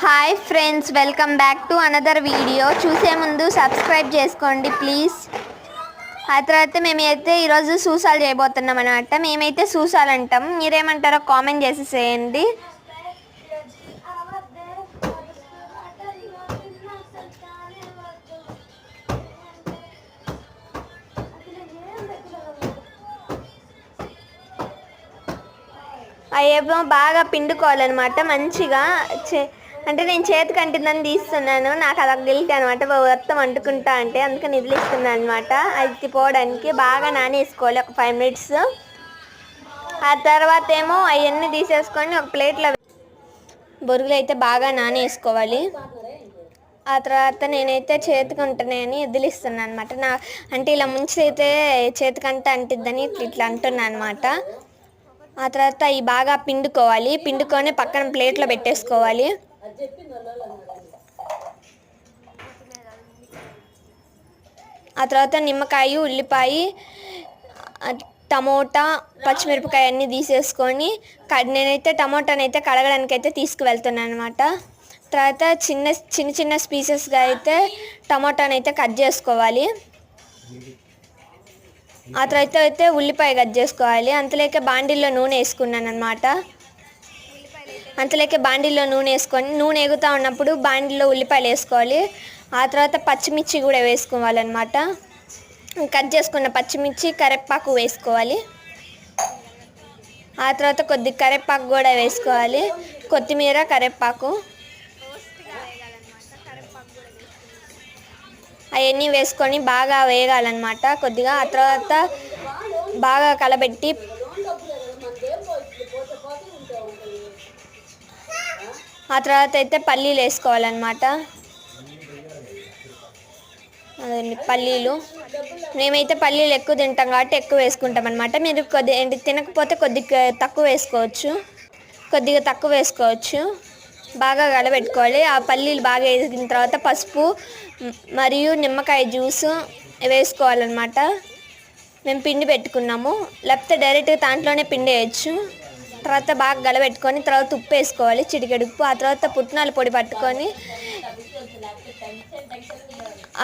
Hi friends, welcome back to another video. చూసే ముందు subscribe చేసుకోండి ప్లీజ్. ఆ తర్వాత మేమైతే ఈరోజు సూసాలు చేయబోతున్నాం అనమాట. మేమైతే సూసాలు అంటాం, మీరేమంటారో కామెంట్ చేసేసేయండి. అవేమో బాగా పిండుకోవాలన్నమాట మంచిగా. అంటే నేను చేతికి అంటుందని తీస్తున్నాను, నాకు అలా గిల్ట్ అనమాట. మొత్తం అంటుకుంటా అంటే అందుకని నిదిలిస్తున్నాను అనమాట. అది పోవడానికి బాగా నానేసుకోవాలి ఒక 5 minutes. ఆ తర్వాత ఏమో అవన్నీ తీసేసుకొని ఒక ప్లేట్లో బొరుగులు అయితే బాగా నానేసుకోవాలి. ఆ తర్వాత నేనైతే చేతికి ఉంటున్నాయని వదిలిస్తున్నాను అనమాట. అంటే ఇలా ముంచి అయితే చేతికంటే అంటిద్దని ఇట్లా అంటున్నాను అనమాట. ఆ తర్వాత ఇవి బాగా పిండుకోవాలి. పిండుకొని పక్కన ప్లేట్లో పెట్టేసుకోవాలి. ఆ తర్వాత నిమ్మకాయ, ఉల్లిపాయ, టమోటా, పచ్చిమిరపకాయ అన్నీ తీసేసుకొని నేనైతే టమోటాని అయితే కడగడానికి అయితే తీసుకువెళ్తున్నాను అనమాట. తర్వాత చిన్న చిన్న పీసెస్గా అయితే టమోటాని అయితే కట్ చేసుకోవాలి. ఆ తర్వాత అయితే ఉల్లిపాయ కట్ చేసుకోవాలి. అంతలోకే బాండిల్లో నూనె వేసుకున్నాను అనమాట. అంతలోకే బాండిల్లో నూనె వేసుకొని నూనె ఎగుతూ ఉన్నప్పుడు బాండిల్లో ఉల్లిపాయలు వేసుకోవాలి. ఆ తర్వాత పచ్చిమిర్చి కూడా వేసుకోవాలన్నమాట. కట్ చేసుకున్న పచ్చిమిర్చి, కరివేపాకు వేసుకోవాలి. ఆ తర్వాత కొద్ది కరివేపాకు కూడా వేసుకోవాలి, కొత్తిమీర, కరివేపాకు అవన్నీ వేసుకొని బాగా వేగాలన్నమాట కొద్దిగా. ఆ తర్వాత బాగా కలబెట్టి ఆ తర్వాత అయితే పల్లీలు వేసుకోవాలన్నమాట. అదండి పల్లీలు. మేమైతే పల్లీలు ఎక్కువ తింటాం కాబట్టి ఎక్కువ వేసుకుంటాం అనమాట. మీరు తినకపోతే కొద్దిగా తక్కువ వేసుకోవచ్చు. బాగా కలబెట్టుకోవాలి. ఆ పల్లీలు బాగా వేగిన తర్వాత పసుపు మరియు నిమ్మకాయ జ్యూసు వేసుకోవాలన్నమాట. మేము పిండి పెట్టుకున్నాము, లేకపోతే డైరెక్ట్గా దాంట్లోనే పిండి వేయచ్చు. తర్వాత బాగా గలబెట్టుకొని తర్వాత ఉప్పు వేసుకోవాలి, చిటికెడు ఉప్పు. ఆ తర్వాత పుట్నాల పొడి పట్టుకొని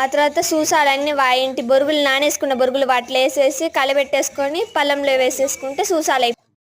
ఆ తర్వాత సూసాలన్నీ బొరుగులు నానేసుకున్న బొరుగులు వాటిలో వేసేసి కలబెట్టేసుకొని పళ్ళెంలో వేసేసుకుంటే సూసాలు అయిపోతాయి.